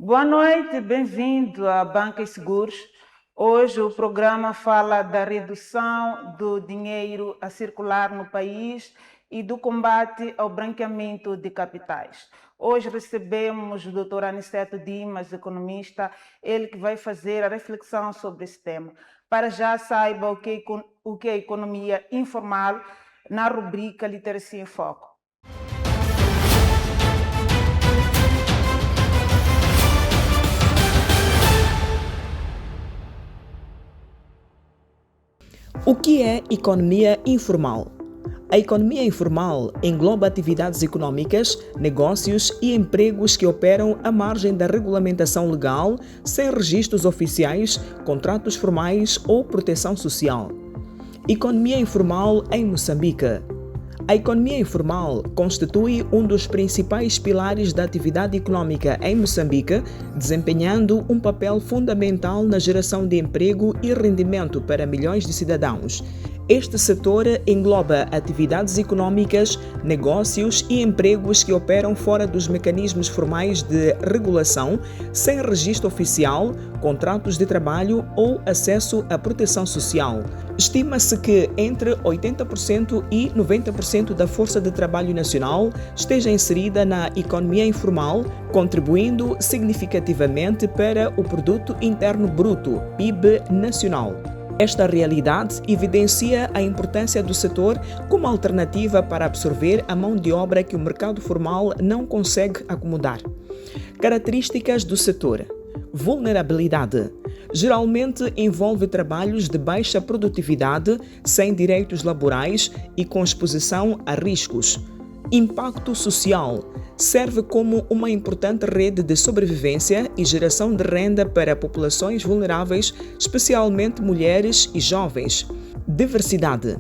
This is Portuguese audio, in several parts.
Boa noite, bem-vindo à Banca e Seguros. Hoje o programa fala da redução do dinheiro a circular no país e do combate ao branqueamento de capitais. Hoje recebemos o Dr. Aniceto Dimas, economista, ele que vai fazer a reflexão sobre esse tema. Para já saiba o que é economia informal na rubrica Literacia em Foco. O que é economia informal? A economia informal engloba atividades econômicas, negócios e empregos que operam à margem da regulamentação legal, sem registros oficiais, contratos formais ou proteção social. Economia informal em Moçambique. A economia informal constitui um dos principais pilares da atividade econômica em Moçambique, desempenhando um papel fundamental na geração de emprego e rendimento para milhões de cidadãos. Este setor engloba atividades econômicas, negócios e empregos que operam fora dos mecanismos formais de regulação, sem registro oficial, contratos de trabalho ou acesso à proteção social. Estima-se que entre 80% e 90% da força de trabalho nacional esteja inserida na economia informal, contribuindo significativamente para o Produto Interno Bruto, PIB, nacional. Esta realidade evidencia a importância do setor como alternativa para absorver a mão de obra que o mercado formal não consegue acomodar. Características do setor: vulnerabilidade. Geralmente envolve trabalhos de baixa produtividade, sem direitos laborais e com exposição a riscos. Impacto social. Serve como uma importante rede de sobrevivência e geração de renda para populações vulneráveis, especialmente mulheres e jovens. Diversidade.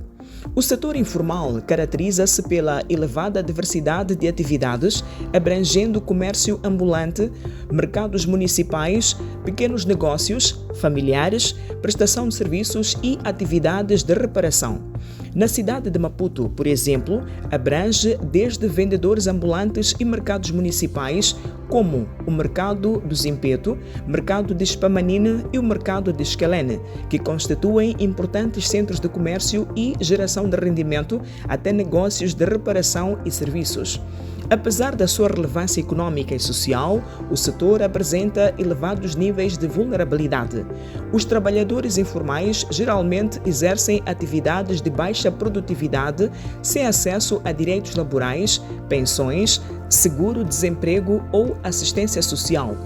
O setor informal caracteriza-se pela elevada diversidade de atividades, abrangendo comércio ambulante, mercados municipais, pequenos negócios, familiares, prestação de serviços e atividades de reparação. Na cidade de Maputo, por exemplo, abrange desde vendedores ambulantes e mercados municipais, como o Mercado do Zimpeto, Mercado de Espamanine e o Mercado de Esquelene, que constituem importantes centros de comércio e geração de rendimento, até negócios de reparação e serviços. Apesar da sua relevância econômica e social, o setor apresenta elevados níveis de vulnerabilidade. Os trabalhadores informais geralmente exercem atividades de baixa produtividade, sem acesso a direitos laborais, pensões, seguro-desemprego ou assistência social.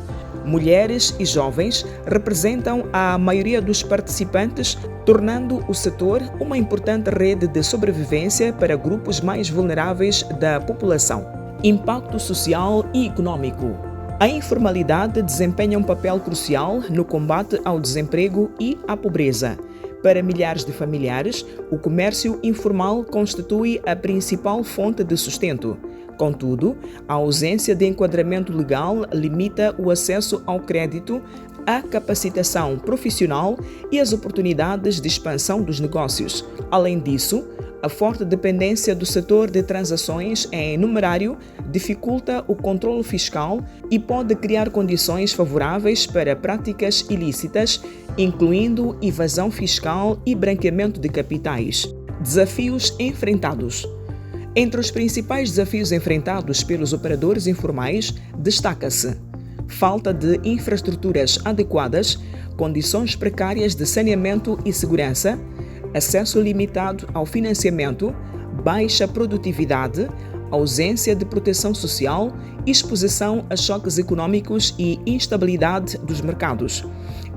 Mulheres e jovens representam a maioria dos participantes, tornando o setor uma importante rede de sobrevivência para grupos mais vulneráveis da população. Impacto social e econômico. A informalidade desempenha um papel crucial no combate ao desemprego e à pobreza. Para milhares de familiares, o comércio informal constitui a principal fonte de sustento. Contudo, a ausência de enquadramento legal limita o acesso ao crédito, a capacitação profissional e as oportunidades de expansão dos negócios. Além disso, a forte dependência do setor de transações em numerário dificulta o controle fiscal e pode criar condições favoráveis para práticas ilícitas, incluindo evasão fiscal e branqueamento de capitais. Desafios enfrentados. Entre os principais desafios enfrentados pelos operadores informais, destaca-se falta de infraestruturas adequadas, condições precárias de saneamento e segurança, acesso limitado ao financiamento, baixa produtividade, ausência de proteção social, exposição a choques econômicos e instabilidade dos mercados.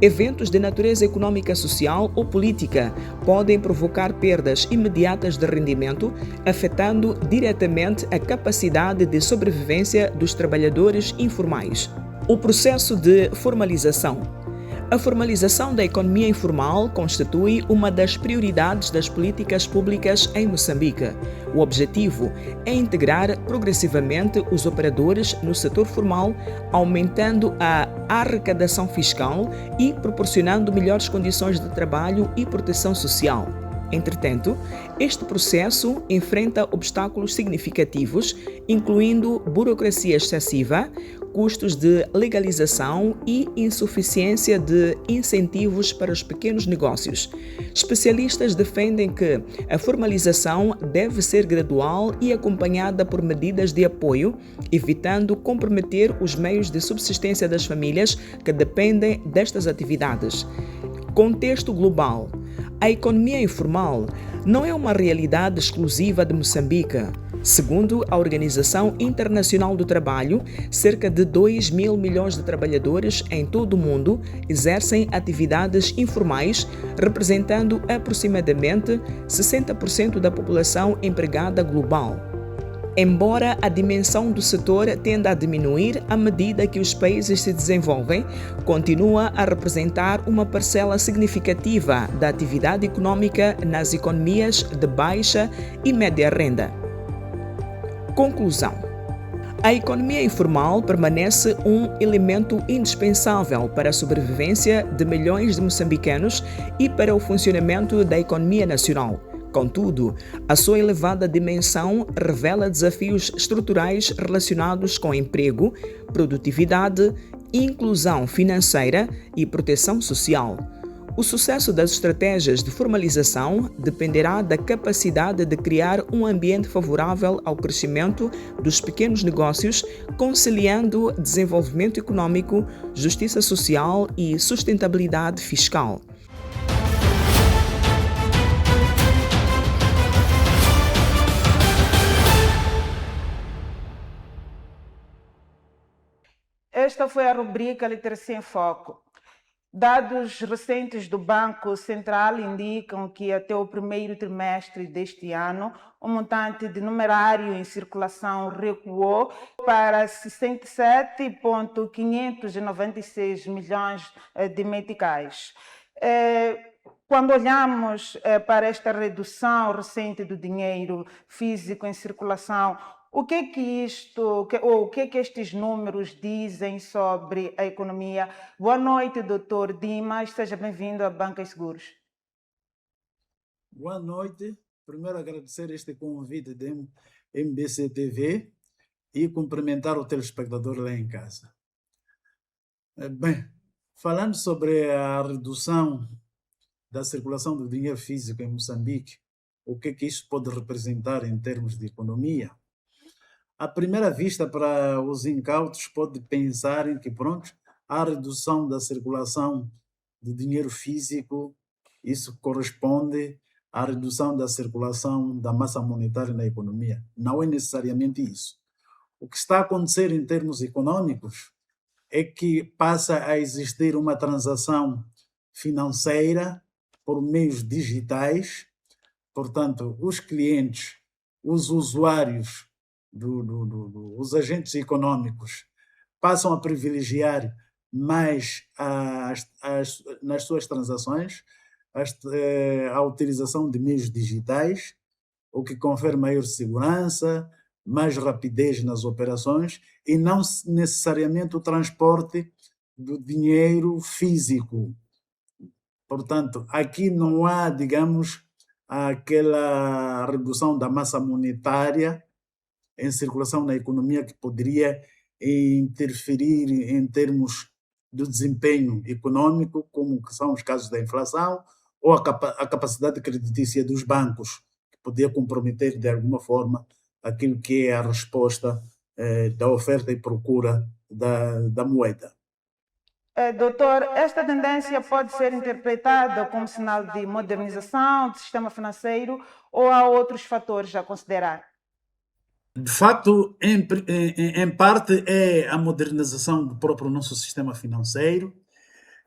Eventos de natureza econômica, social ou política podem provocar perdas imediatas de rendimento, afetando diretamente a capacidade de sobrevivência dos trabalhadores informais. O processo de formalização. A formalização da economia informal constitui uma das prioridades das políticas públicas em Moçambique. O objetivo é integrar progressivamente os operadores no setor formal, aumentando a arrecadação fiscal e proporcionando melhores condições de trabalho e proteção social. Entretanto, este processo enfrenta obstáculos significativos, incluindo burocracia excessiva, custos de legalização e insuficiência de incentivos para os pequenos negócios. Especialistas defendem que a formalização deve ser gradual e acompanhada por medidas de apoio, evitando comprometer os meios de subsistência das famílias que dependem destas atividades. Contexto global. A economia informal não é uma realidade exclusiva de Moçambique. Segundo a Organização Internacional do Trabalho, cerca de 2 mil milhões de trabalhadores em todo o mundo exercem atividades informais, representando aproximadamente 60% da população empregada global. Embora a dimensão do setor tenda a diminuir à medida que os países se desenvolvem, continua a representar uma parcela significativa da atividade econômica nas economias de baixa e média renda. Conclusão. A economia informal permanece um elemento indispensável para a sobrevivência de milhões de moçambicanos e para o funcionamento da economia nacional. Contudo, a sua elevada dimensão revela desafios estruturais relacionados com emprego, produtividade, inclusão financeira e proteção social. O sucesso das estratégias de formalização dependerá da capacidade de criar um ambiente favorável ao crescimento dos pequenos negócios, conciliando desenvolvimento econômico, justiça social e sustentabilidade fiscal. Esta foi a rubrica Literacia em Foco. Dados recentes do Banco Central indicam que até o primeiro trimestre deste ano, o montante de numerário em circulação recuou para 67,596 milhões de meticais. Quando olhamos para esta redução recente do dinheiro físico em circulação, o que é que estes números dizem sobre a economia? Boa noite, Dr. Dimas. Seja bem-vindo à Banca e Seguros. Boa noite. Primeiro agradecer este convite da MBC TV e cumprimentar o telespectador lá em casa. Bem, falando sobre a redução da circulação do dinheiro físico em Moçambique, o que isso pode representar em termos de economia? À primeira vista, para os incautos, pode pensar em que, pronto, a redução da circulação de dinheiro físico, isso corresponde à redução da circulação da massa monetária na economia. Não é necessariamente isso. O que está a acontecer em termos econômicos é que passa a existir uma transação financeira por meios digitais, portanto, os clientes, os usuários, os agentes econômicos passam a privilegiar mais nas suas transações a utilização de meios digitais, o que confere maior segurança, mais rapidez nas operações e não necessariamente o transporte do dinheiro físico. Portanto, aqui não há, digamos, aquela redução da massa monetária em circulação na economia que poderia interferir em termos do desempenho econômico, como que são os casos da inflação, ou a capacidade creditícia dos bancos, que podia comprometer de alguma forma aquilo que é a resposta da oferta e procura da moeda. Doutor, esta tendência pode ser interpretada como sinal de modernização do sistema financeiro ou há outros fatores a considerar? De facto, em parte é a modernização do próprio nosso sistema financeiro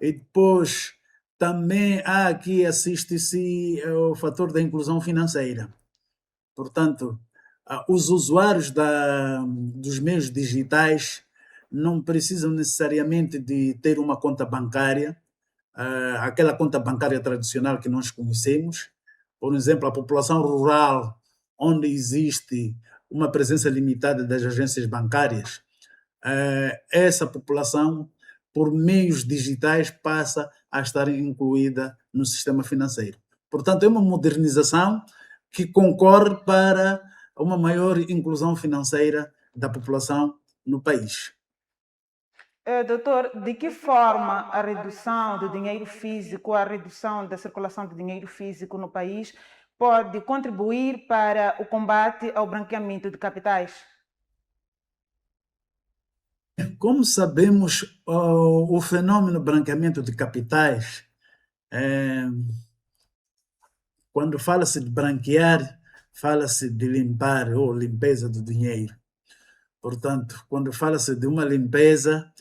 e depois também há aqui, assiste-se o fator da inclusão financeira. Portanto, os usuários dos meios digitais não precisam necessariamente de ter uma conta bancária, aquela conta bancária tradicional que nós conhecemos. Por exemplo, a população rural, onde existe uma presença limitada das agências bancárias, essa população, por meios digitais, passa a estar incluída no sistema financeiro. Portanto, é uma modernização que concorre para uma maior inclusão financeira da população no país. Doutor, de que forma a redução do dinheiro físico, a redução da circulação de dinheiro físico no país pode contribuir para o combate ao branqueamento de capitais? Como sabemos, o fenômeno branqueamento de capitais, quando fala-se de branquear, fala-se de limpar ou limpeza do dinheiro. Portanto, quando fala-se de uma limpeza,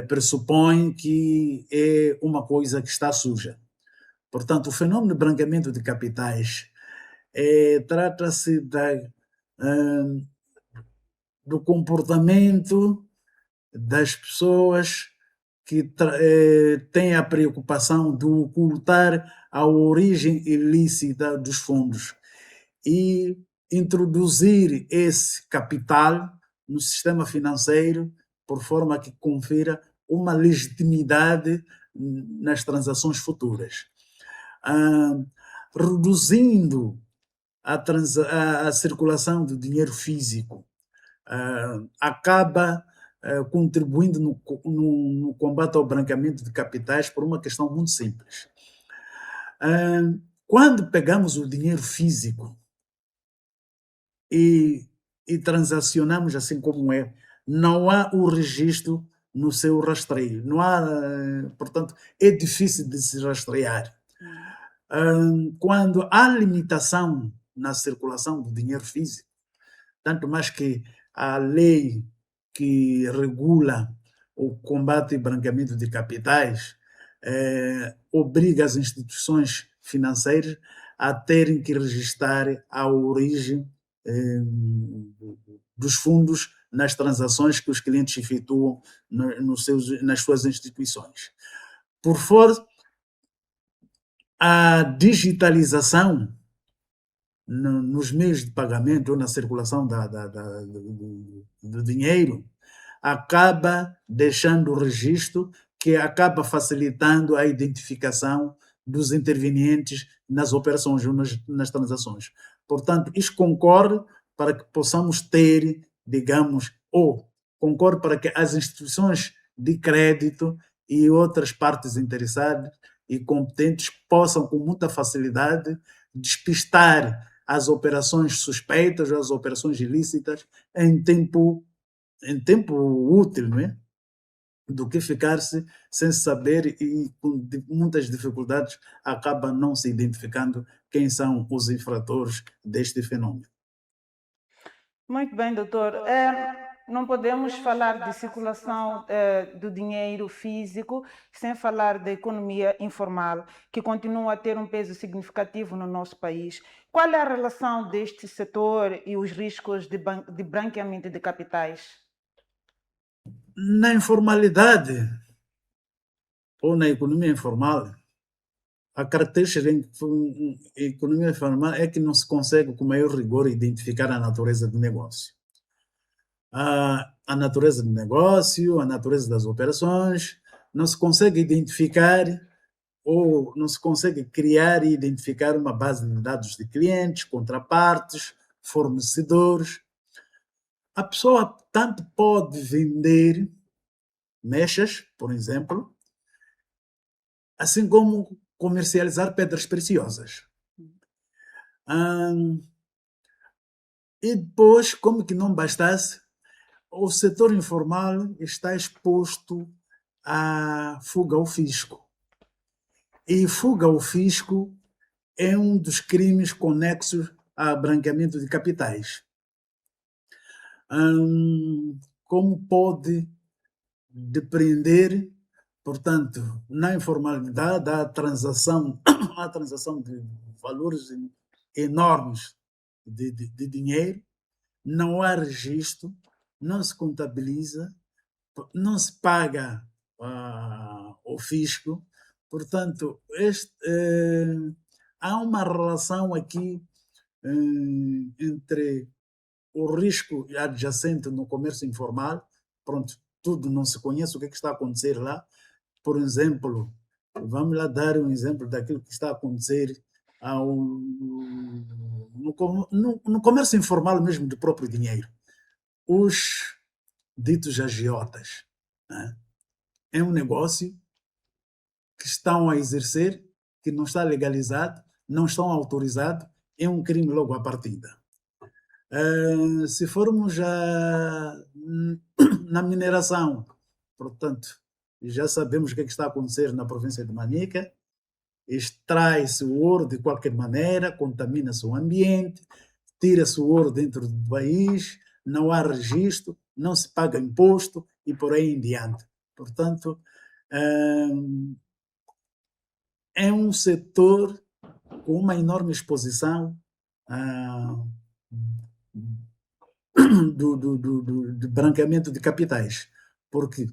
pressupõe que é uma coisa que está suja. Portanto, o fenômeno de branqueamento de capitais trata-se do comportamento das pessoas que têm a preocupação de ocultar a origem ilícita dos fundos e introduzir esse capital no sistema financeiro por forma que confira uma legitimidade nas transações futuras. Reduzindo a circulação do dinheiro físico, acaba contribuindo no combate ao branqueamento de capitais por uma questão muito simples. Quando pegamos o dinheiro físico e transacionamos assim como é, não há o registro no seu rastreio. Não há, portanto, é difícil de se rastrear. Quando há limitação na circulação do dinheiro físico, tanto mais que a lei que regula o combate e branqueamento de capitais obriga as instituições financeiras a terem que registrar a origem dos fundos nas transações que os clientes efetuam nas suas instituições. Por fora, a digitalização nos meios de pagamento ou na circulação do dinheiro acaba deixando o registro que acaba facilitando a identificação dos intervenientes nas operações ou nas transações. Portanto, isto concorre para que possamos ter, digamos, ou concorre para que as instituições de crédito e outras partes interessadas e competentes possam, com muita facilidade, despistar as operações suspeitas ou as operações ilícitas em tempo útil, não é? Do que ficar-se sem saber e com muitas dificuldades acaba não se identificando quem são os infratores deste fenômeno. Muito bem, doutor. Não podemos falar de circulação do dinheiro físico sem falar da economia informal, que continua a ter um peso significativo no nosso país. Qual é a relação deste setor e os riscos de branqueamento de capitais? Na informalidade ou na economia informal, a característica da economia informal é que não se consegue com maior rigor identificar a natureza do negócio. A natureza do negócio, a natureza das operações, não se consegue identificar ou não se consegue criar e identificar uma base de dados de clientes, contrapartes, fornecedores. A pessoa tanto pode vender mechas, por exemplo, assim como comercializar pedras preciosas. E depois, como que não bastasse, o setor informal está exposto à fuga ao fisco. E fuga ao fisco é um dos crimes conexos a branqueamento de capitais. Como pode depreender, portanto, na informalidade, a transação de valores enormes de dinheiro, não há registro, não se contabiliza, não se paga o fisco. Portanto, há uma relação aqui entre o risco adjacente no comércio informal, pronto, tudo não se conhece o que está a acontecer lá. Por exemplo, vamos lá dar um exemplo daquilo que está a acontecer no comércio informal mesmo do próprio dinheiro. Os ditos agiotas, né? é um negócio que estão a exercer, que não está legalizado, não estão autorizados, é um crime logo à partida. Se formos na mineração, portanto, já sabemos o que está a acontecer na província de Manica, extrai-se o ouro de qualquer maneira, contamina-se o ambiente, tira-se o ouro dentro do país, não há registro, não se paga imposto e por aí em diante. Portanto, é um setor com uma enorme exposição do branqueamento de capitais, porque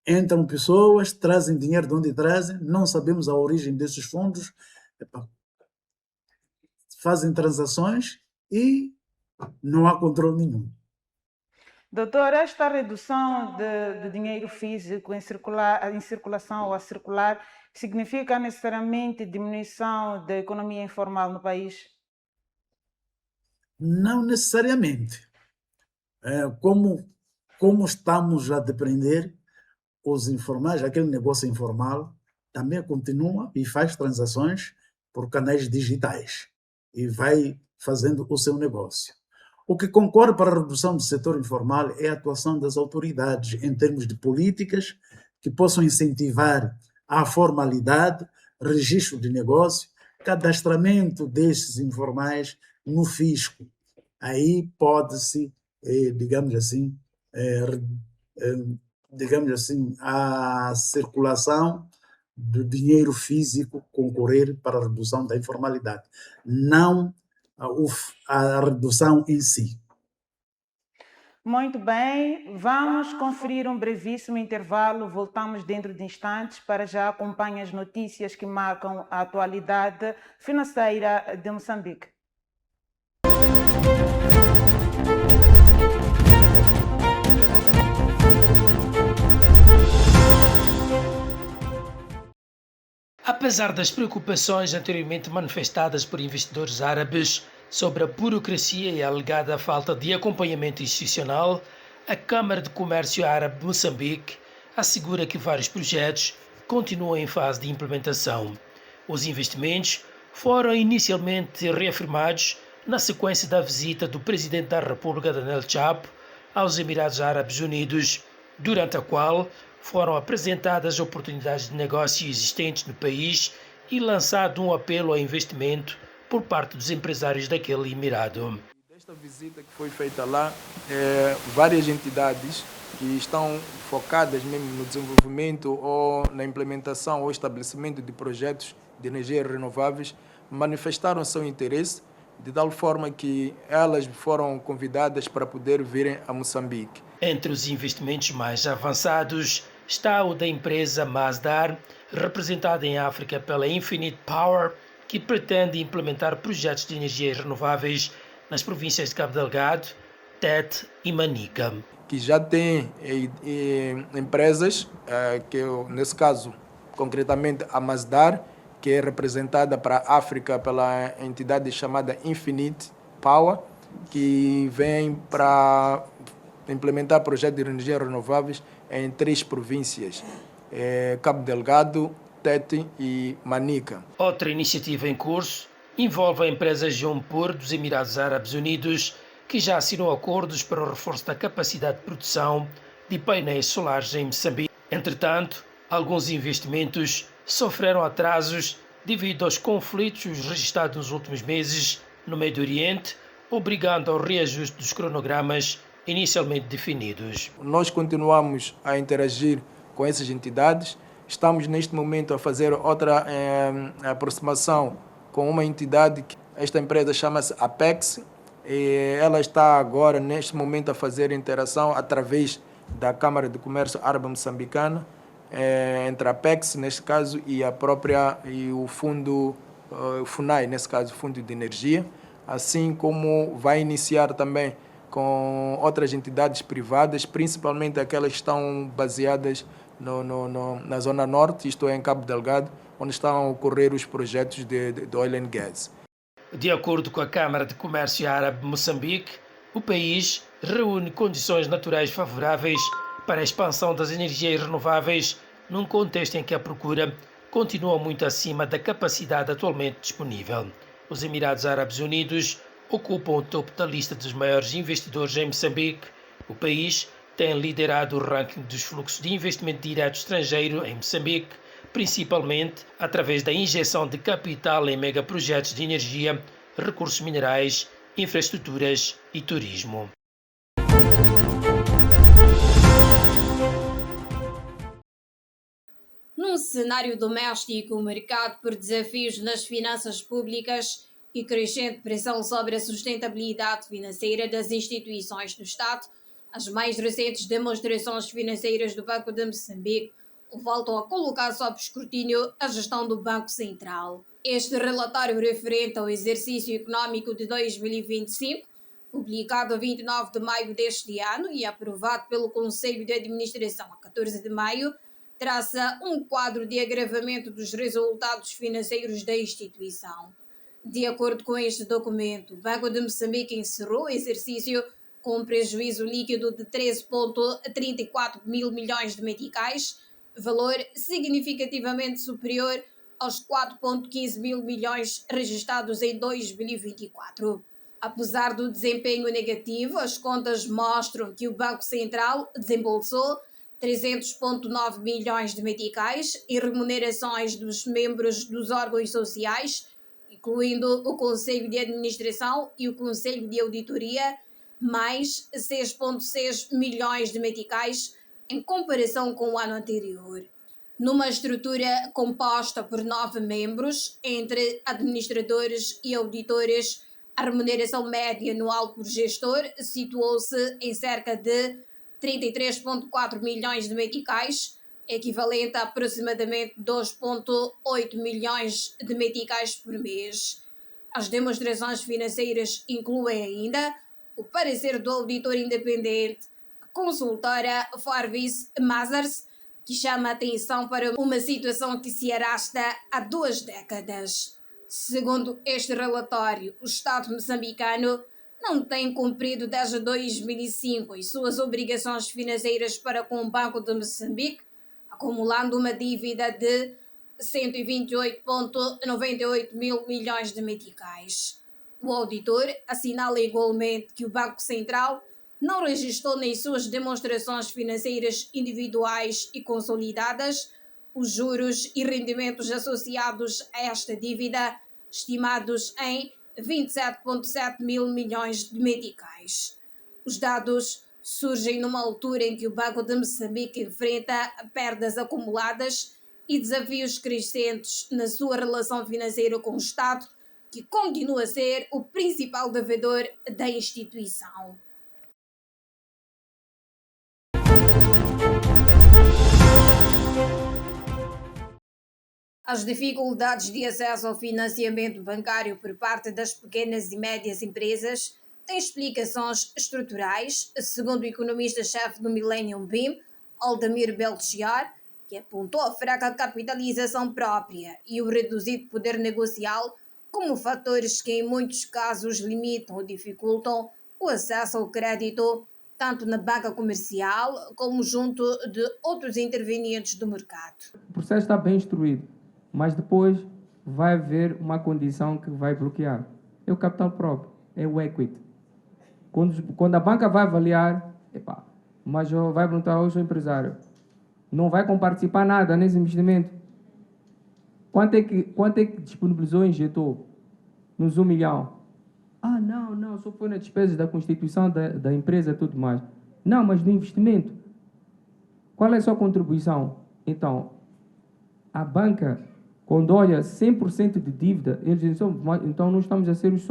entram pessoas, trazem dinheiro de onde trazem, não sabemos a origem desses fundos, fazem transações e não há controle nenhum. Doutor, esta redução de dinheiro físico em circulação ou a circular significa necessariamente diminuição da economia informal no país? Não necessariamente. Como estamos a depender, os informais, aquele negócio informal, também continua e faz transações por canais digitais e vai fazendo o seu negócio. O que concorre para a redução do setor informal é a atuação das autoridades em termos de políticas que possam incentivar a formalidade, registro de negócio, cadastramento desses informais no fisco. Aí pode-se, digamos assim, a circulação do dinheiro físico concorrer para a redução da informalidade, não a redução em si. Muito bem, vamos conferir um brevíssimo intervalo, voltamos dentro de instantes para já acompanhar as notícias que marcam a atualidade financeira de Moçambique. Apesar das preocupações anteriormente manifestadas por investidores árabes sobre a burocracia e a alegada falta de acompanhamento institucional, a Câmara de Comércio Árabe de Moçambique assegura que vários projetos continuam em fase de implementação. Os investimentos foram inicialmente reafirmados na sequência da visita do Presidente da República, Daniel Chapo, aos Emirados Árabes Unidos, durante a qual foram apresentadas oportunidades de negócio existentes no país e lançado um apelo ao investimento por parte dos empresários daquele emirado. Desta visita que foi feita lá, várias entidades que estão focadas mesmo no desenvolvimento ou na implementação ou estabelecimento de projetos de energias renováveis manifestaram seu interesse, de tal forma que elas foram convidadas para poder virem a Moçambique. Entre os investimentos mais avançados está o da empresa Masdar, representada em África pela Infinite Power, que pretende implementar projetos de energias renováveis nas províncias de Cabo Delgado, Tete e Manica. Que já tem empresas, que nesse caso, concretamente a Masdar, que é representada para a África pela entidade chamada Infinite Power, que vem para implementar projetos de energias renováveis em 3 províncias, Cabo Delgado, Tete e Manica. Outra iniciativa em curso envolve a empresa Jompur dos Emirados Árabes Unidos, que já assinou acordos para o reforço da capacidade de produção de painéis solares em Moçambique. Entretanto, alguns investimentos sofreram atrasos devido aos conflitos registrados nos últimos meses no Médio Oriente, obrigando ao reajuste dos cronogramas inicialmente definidos. Nós continuamos a interagir com essas entidades. Estamos neste momento a fazer outra aproximação com uma entidade, esta empresa chama-se Apex, e ela está agora neste momento a fazer interação através da Câmara de Comércio Árabe Moçambicana, entre a Apex, neste caso, e o fundo FUNAI, nesse caso, Fundo de Energia, assim como vai iniciar também com outras entidades privadas, principalmente aquelas que estão baseadas na Zona Norte, isto é, em Cabo Delgado, onde estão a ocorrer os projetos de oil and gas. De acordo com a Câmara de Comércio Árabe de Moçambique, o país reúne condições naturais favoráveis para a expansão das energias renováveis num contexto em que a procura continua muito acima da capacidade atualmente disponível. Os Emirados Árabes Unidos ocupam o topo da lista dos maiores investidores em Moçambique. O país tem liderado o ranking dos fluxos de investimento direto estrangeiro em Moçambique, principalmente através da injeção de capital em megaprojetos de energia, recursos minerais, infraestruturas e turismo. Num cenário doméstico marcado por desafios nas finanças públicas e crescente pressão sobre a sustentabilidade financeira das instituições do Estado, as mais recentes demonstrações financeiras do Banco de Moçambique voltam a colocar sob escrutínio a gestão do Banco Central. Este relatório referente ao exercício econômico de 2025, publicado a 29 de maio deste ano e aprovado pelo Conselho de Administração a 14 de maio, traça um quadro de agravamento dos resultados financeiros da instituição. De acordo com este documento, o Banco de Moçambique encerrou o exercício com um prejuízo líquido de 13,34 mil milhões de meticais, valor significativamente superior aos 4,15 mil milhões registrados em 2024. Apesar do desempenho negativo, as contas mostram que o Banco Central desembolsou 300,9 milhões de meticais em remunerações dos membros dos órgãos sociais, incluindo o Conselho de Administração e o Conselho de Auditoria, mais 6,6 milhões de meticais em comparação com o ano anterior. Numa estrutura composta por 9 membros, entre administradores e auditores, a remuneração média anual por gestor situou-se em cerca de 33,4 milhões de meticais, equivalente a aproximadamente 2,8 milhões de meticais por mês. As demonstrações financeiras incluem ainda o parecer do auditor independente, a consultora Forvis Mazars, que chama a atenção para uma situação que se arrasta há 2 décadas. Segundo este relatório, o Estado moçambicano não tem cumprido desde 2005 as suas obrigações financeiras para com o Banco de Moçambique, acumulando uma dívida de 128,98 mil milhões de meticais. O auditor assinala igualmente que o Banco Central não registrou nas suas demonstrações financeiras individuais e consolidadas os juros e rendimentos associados a esta dívida, estimados em 27,7 mil milhões de meticais. Os dados surgem numa altura em que o Banco de Moçambique enfrenta perdas acumuladas e desafios crescentes na sua relação financeira com o Estado, que continua a ser o principal devedor da instituição. As dificuldades de acesso ao financiamento bancário por parte das pequenas e médias empresas têm explicações estruturais, segundo o economista-chefe do Millennium BIM, Aldemir Belchior, que apontou a fraca capitalização própria e o reduzido poder negocial como fatores que em muitos casos limitam ou dificultam o acesso ao crédito, tanto na banca comercial como junto de outros intervenientes do mercado. O processo está bem instruído, mas depois vai haver uma condição que vai bloquear. É o capital próprio, é o equity. Quando a banca vai avaliar, mas vai perguntar ao seu empresário, não vai compartilhar nada nesse investimento. Quanto é que disponibilizou e injetou? Nos 1 milhão. Não, só foi nas despesas da constituição da empresa e tudo mais. Não, mas no investimento. Qual é a sua contribuição? Então, a banca, quando olha 100% de dívida, eles dizem, então não estamos a ser os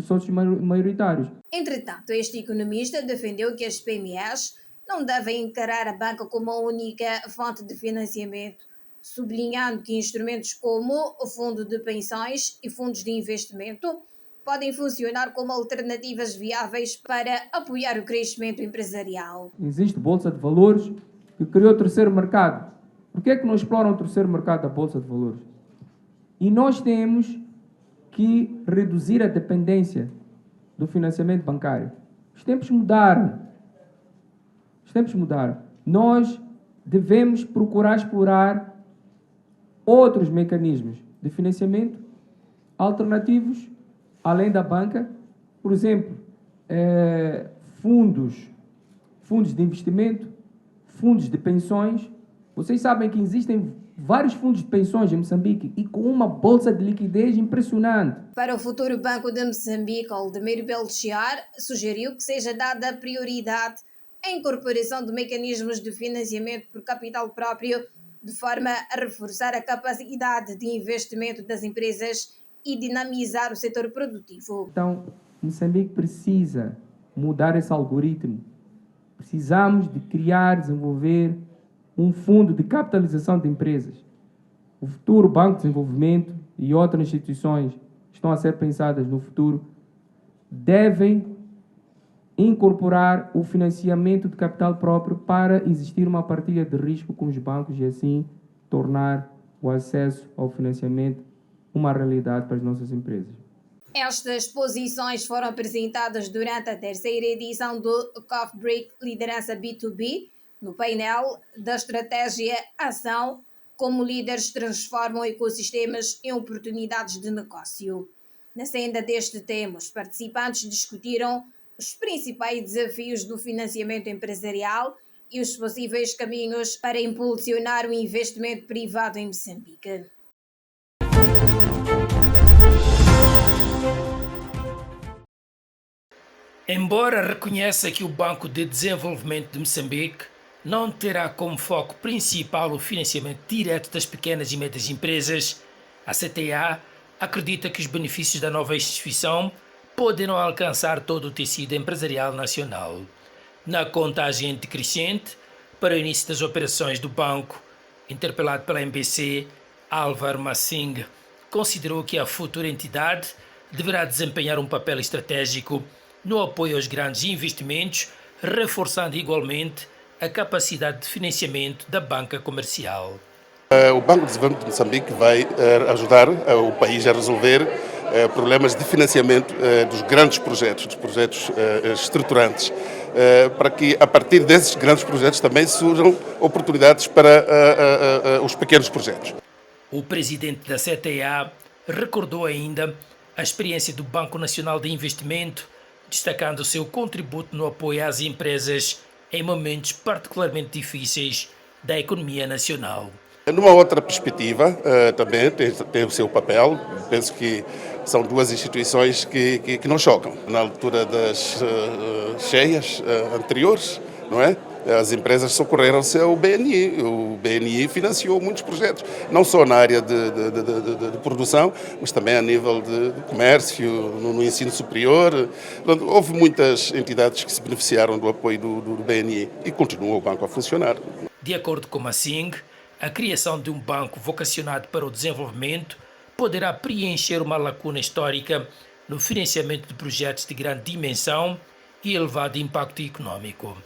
sócios maioritários. Entretanto, este economista defendeu que as PMEs não devem encarar a banca como a única fonte de financiamento, sublinhando que instrumentos como o fundo de pensões e fundos de investimento podem funcionar como alternativas viáveis para apoiar o crescimento empresarial. Existe Bolsa de Valores que criou o terceiro mercado. Por que é que não exploram o terceiro mercado da Bolsa de Valores? E nós temos que reduzir a dependência do financiamento bancário. Os tempos mudaram. Nós devemos procurar explorar outros mecanismos de financiamento alternativos, além da banca. Por exemplo, fundos de investimento, fundos de pensões. Vocês sabem que existem vários fundos de pensões em Moçambique e com uma bolsa de liquidez impressionante. Para o futuro Banco de Moçambique, Aldemir Belchiar sugeriu que seja dada prioridade à incorporação de mecanismos de financiamento por capital próprio, de forma a reforçar a capacidade de investimento das empresas e dinamizar o setor produtivo. Então, Moçambique precisa mudar esse algoritmo. Precisamos de criar, desenvolver um fundo de capitalização de empresas. O futuro Banco de Desenvolvimento e outras instituições que estão a ser pensadas no futuro devem incorporar o financiamento de capital próprio para existir uma partilha de risco com os bancos e assim tornar o acesso ao financiamento uma realidade para as nossas empresas. Estas posições foram apresentadas durante a terceira edição do Coffee Break Liderança B2B, no painel da estratégia Ação, como líderes transformam ecossistemas em oportunidades de negócio. Na senda deste tema, os participantes discutiram os principais desafios do financiamento empresarial e os possíveis caminhos para impulsionar o investimento privado em Moçambique. Embora reconheça que o Banco de Desenvolvimento de Moçambique não terá como foco principal o financiamento direto das pequenas e médias empresas, a CTA acredita que os benefícios da nova instituição poderão alcançar todo o tecido empresarial nacional. Na contagem decrescente para o início das operações do banco, interpelado pela MBC, Álvaro Massing considerou que a futura entidade deverá desempenhar um papel estratégico no apoio aos grandes investimentos, reforçando igualmente a capacidade de financiamento da banca comercial. O Banco de Desenvolvimento de Moçambique vai ajudar o país a resolver problemas de financiamento dos grandes projetos, dos projetos estruturantes, para que a partir desses grandes projetos também surjam oportunidades para os pequenos projetos. O presidente da CTA recordou ainda a experiência do Banco Nacional de Investimento, destacando o seu contributo no apoio às empresas em momentos particularmente difíceis da economia nacional. Numa outra perspectiva, também tem o seu papel. Penso que são duas instituições que não chocam. Na altura das cheias anteriores, não é? As empresas socorreram-se ao BNI. O BNI financiou muitos projetos, não só na área de produção, mas também a nível de comércio, no ensino superior. Portanto, houve muitas entidades que se beneficiaram do apoio do BNI e continua o banco a funcionar. De acordo com Massing, a criação de um banco vocacionado para o desenvolvimento poderá preencher uma lacuna histórica no financiamento de projetos de grande dimensão e elevado impacto econômico.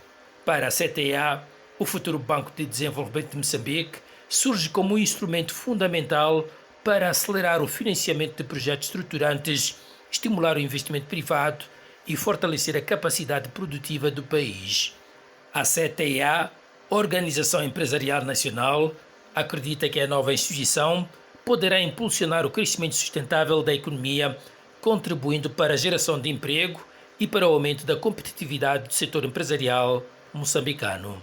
Para a CTA, o futuro Banco de Desenvolvimento de Moçambique surge como um instrumento fundamental para acelerar o financiamento de projetos estruturantes, estimular o investimento privado e fortalecer a capacidade produtiva do país. A CTA, Organização Empresarial Nacional, acredita que a nova instituição poderá impulsionar o crescimento sustentável da economia, contribuindo para a geração de emprego e para o aumento da competitividade do setor empresarial moçambicano.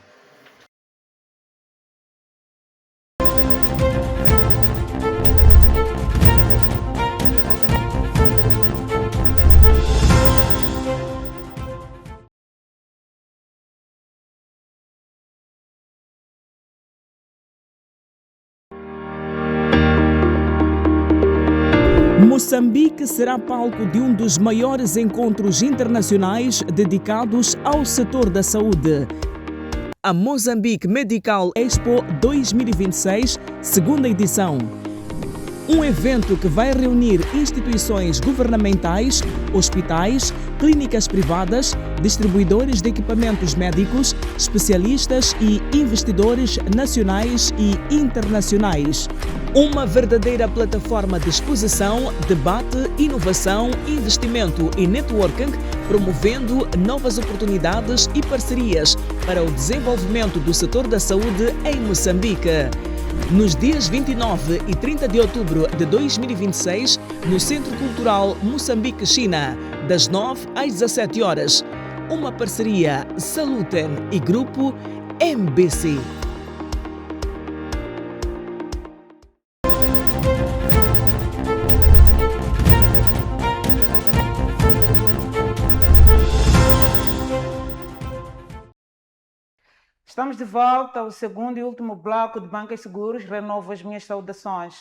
Moçambique será palco de um dos maiores encontros internacionais dedicados ao setor da saúde. A Mozambique Medical Expo 2026, segunda edição. Um evento que vai reunir instituições governamentais, hospitais, clínicas privadas, distribuidores de equipamentos médicos, especialistas e investidores nacionais e internacionais. Uma verdadeira plataforma de exposição, debate, inovação, investimento e networking, promovendo novas oportunidades e parcerias para o desenvolvimento do setor da saúde em Moçambique. Nos dias 29 e 30 de outubro de 2026, no Centro Cultural Moçambique-China, das 9 às 17 horas. Uma parceria Saluten e Grupo MBC. Estamos de volta ao segundo e último bloco de Banca e Seguros. Renovo as minhas saudações.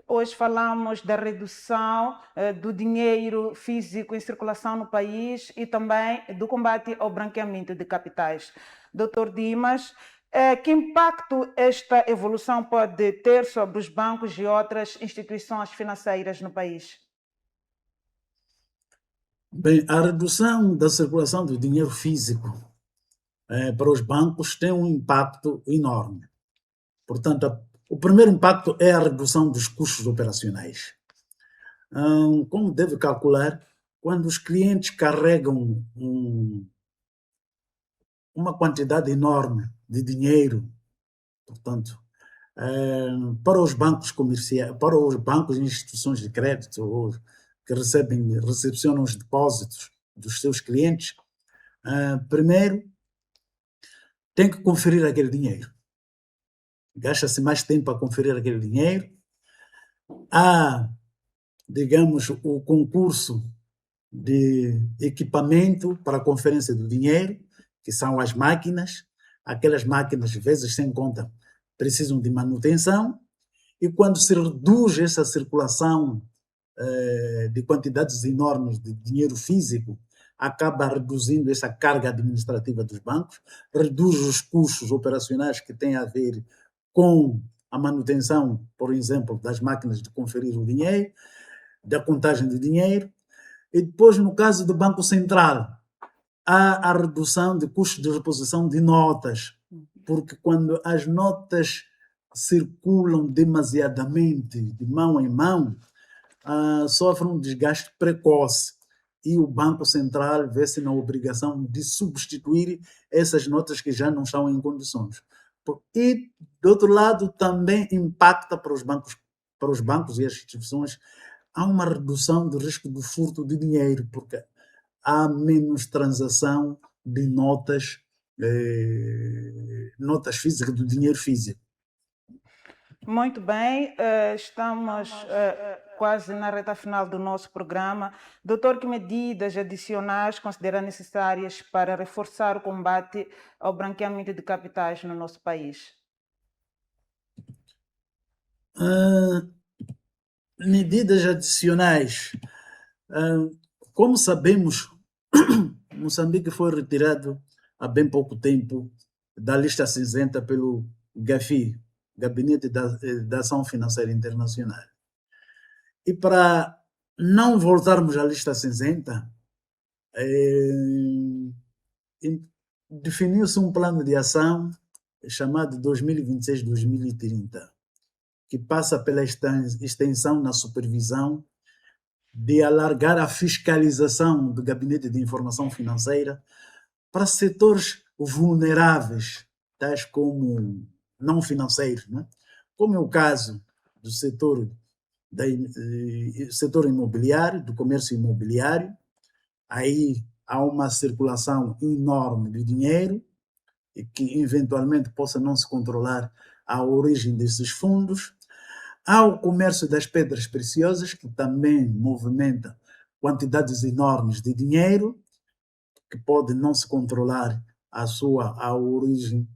Hoje falamos da redução do dinheiro físico em circulação no país e também do combate ao branqueamento de capitais. Dr. Dimas, que impacto esta evolução pode ter sobre os bancos e outras instituições financeiras no país? Bem, a redução da circulação do dinheiro físico para os bancos tem um impacto enorme. Portanto, o primeiro impacto é a redução dos custos operacionais. Como deve calcular, quando os clientes carregam uma quantidade enorme de dinheiro, portanto, para os bancos comerciais, para os bancos e instituições de crédito ou que recepcionam os depósitos dos seus clientes, primeiro tem que conferir aquele dinheiro. Gasta-se mais tempo a conferir aquele dinheiro. Há, digamos, o concurso de equipamento para a conferência do dinheiro, que são as máquinas. Aquelas máquinas, vezes sem conta, precisam de manutenção. E quando se reduz essa circulação de quantidades enormes de dinheiro físico, acaba reduzindo essa carga administrativa dos bancos, reduz os custos operacionais que têm a ver com a manutenção, por exemplo, das máquinas de conferir o dinheiro, da contagem do dinheiro. E depois, no caso do Banco Central, há a redução de custos de reposição de notas, porque quando as notas circulam demasiadamente de mão em mão, sofrem um desgaste precoce. E o Banco Central vê-se na obrigação de substituir essas notas que já não estão em condições. E, do outro lado, também impacta para os bancos e as instituições, há uma redução do risco do furto de dinheiro, porque há menos transação de notas físicas, do dinheiro físico. Muito bem, estamos quase na reta final do nosso programa. Doutor, que medidas adicionais considera necessárias para reforçar o combate ao branqueamento de capitais no nosso país? Medidas adicionais. Como sabemos, Moçambique foi retirado há bem pouco tempo da lista cinzenta pelo GAFI, Gabinete da Ação Financeira Internacional. E para não voltarmos à lista cinzenta, definiu-se um plano de ação chamado 2026-2030, que passa pela extensão na supervisão de alargar a fiscalização do Gabinete de Informação Financeira para setores vulneráveis, tais como não financeiros, né? Como é o caso do setor imobiliário, do comércio imobiliário. Aí há uma circulação enorme de dinheiro e que eventualmente possa não se controlar a origem desses fundos. Há o comércio das pedras preciosas, que também movimenta quantidades enormes de dinheiro, que pode não se controlar a origem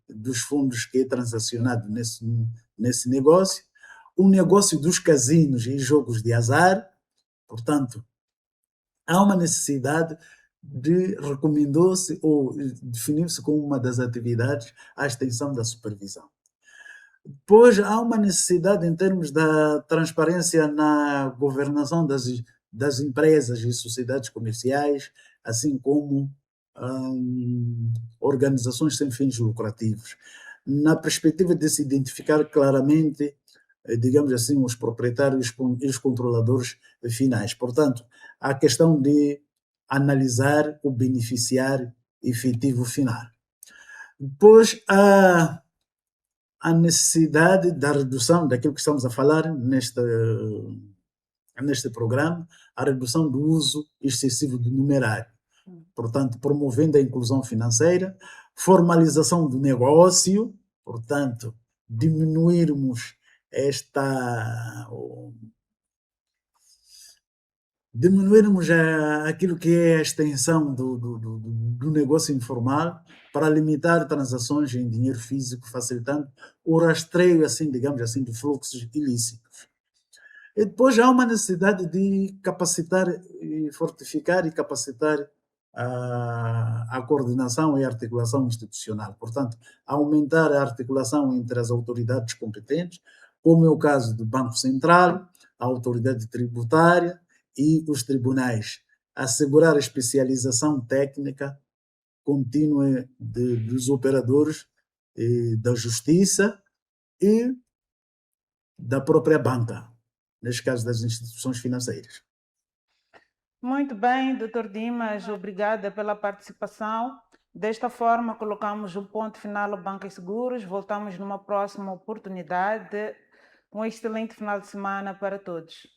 dos fundos que é transacionado nesse negócio. O negócio dos casinos e jogos de azar. Portanto, há uma necessidade de recomendou-se ou definiu-se como uma das atividades a extensão da supervisão. Depois, há uma necessidade em termos da transparência na governação das empresas e sociedades comerciais, assim como organizações sem fins lucrativos, na perspectiva de se identificar claramente, digamos assim, os proprietários e os controladores finais. Portanto, há a questão de analisar o beneficiário efetivo final. Depois, há a necessidade da redução daquilo que estamos a falar neste programa, a redução do uso excessivo do numerário. Portanto, promovendo a inclusão financeira, formalização do negócio, portanto, diminuirmos aquilo que é a extensão do negócio informal para limitar transações em dinheiro físico, facilitando o rastreio, assim, digamos assim, de fluxos ilícitos. E depois há uma necessidade de capacitar, fortificar e capacitar a coordenação e a articulação institucional. Portanto, aumentar a articulação entre as autoridades competentes, como é o caso do Banco Central, a autoridade tributária e os tribunais. Assegurar a especialização técnica contínua dos operadores da justiça e da própria banca, neste caso das instituições financeiras. Muito bem, Dr. Dimas, obrigada pela participação. Desta forma, colocamos um ponto final ao Banca e Seguros. Voltamos numa próxima oportunidade. Um excelente final de semana para todos.